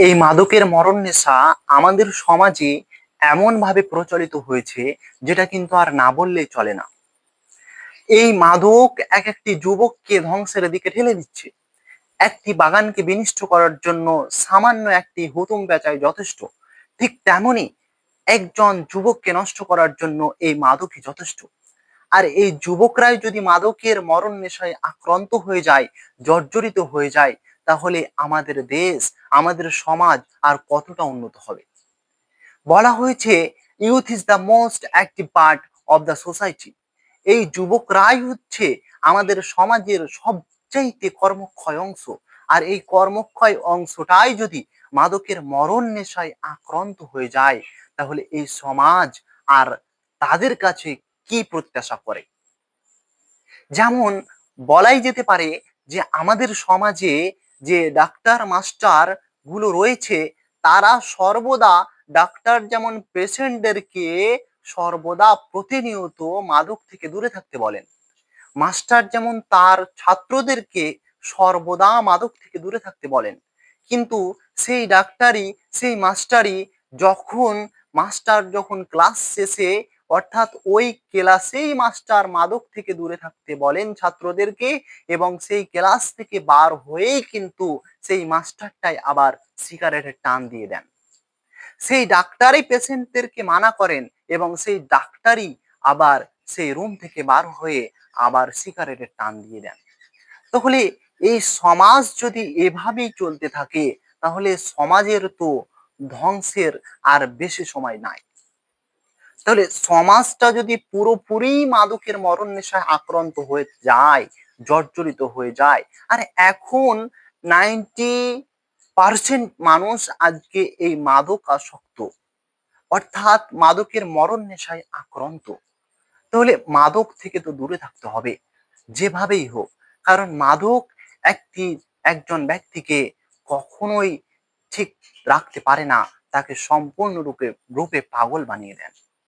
এই মাদকের মরণ নেশা আমাদের সমাজে এমন ভাবে প্রচলিত হয়েছে যেটা কিন্তু আর না বললেই চলে না। এই মাদক এক একটি যুবককে ধ্বংসের দিকে ঠেলে দিচ্ছে। একটি বাগানকে বিনষ্ট করার জন্য সামান্য একটি হুতুম পেঁচাই যথেষ্ট, ঠিক তেমনি একজন যুবককে নষ্ট করার জন্য এই মাদকই যথেষ্ট। আর এই যুবকরাই যদি মাদকের মরণ নেশায় আক্রান্ত হয়ে যায়, জর্জরিত হয়ে যায়, তাহলে আমাদের দেশ, আমাদের সমাজ আর কতটা উন্নত হবে। বলা হয়েছে youth is the most active part of the society. এই যুবকরাই হচ্ছে আমাদের সমাজের সবচাইতে কর্মক্ষয় অংশ। আর এই কর্মক্ষয় অংশটাই যদি মাদকের মরণ নেশায় আক্রান্ত হয়ে যায়, তাহলে এই সমাজ আর তাদের কাছে কি প্রত্যাশা করে। যেমন বলাই যেতে পারে যে আমাদের সমাজে যে ডাক্তার মাস্টার গুলো রয়েছে, তারা সর্বদা, ডাক্তার যেমন পেশেন্টদেরকে সর্বদা প্রতিনিয়ত মাদক থেকে দূরে থাকতে বলেন, মাস্টার যেমন তার ছাত্রদেরকে সর্বদা মাদক থেকে দূরে থাকতে বলেন। কিন্তু সেই ডাক্তারই, সেই মাস্টারই যখন যখন ক্লাস শেষে, অর্থাৎ ওই ক্লাসেই মাস্টার মাদক থেকে দূরে থাকতে বলেন ছাত্রদেরকে, এবং সেই ক্লাস থেকে বার হয়েই কিন্তু সেই মাস্টারটাই আবার সিগারেটের টান দিয়ে দেন। সেই ডাক্তারই পেশেন্টদেরকে মানা করেন এবং সেই ডাক্তারই আবার সেই রুম থেকে বার হয়ে আবার সিগারেটের টান দিয়ে দেন। তাহলে এই সমাজ যদি এভাবেই চলতে থাকে, তাহলে সমাজের তো ধ্বংসের আর বেশি সময় নাই। তাহলে সমাজটা যদি পুরোপুরি মাদকের মরণ নেশায় আক্রান্ত হয়ে যায়, জর্জরিত হয়ে যায়, আর এখন 90% মানুষ আজকে এই মাদক আসক্ত, অর্থাৎ মাদকের মরণ নেশায় আক্রান্ত, তাহলে মাদক থেকে তো দূরে থাকতে হবে যেভাবেই হোক। কারণ মাদক একটি একজন ব্যক্তিকে কখনোই ঠিক রাখতে পারে না, তাকে সম্পূর্ণ রূপে রূপে পাগল বানিয়ে দেন।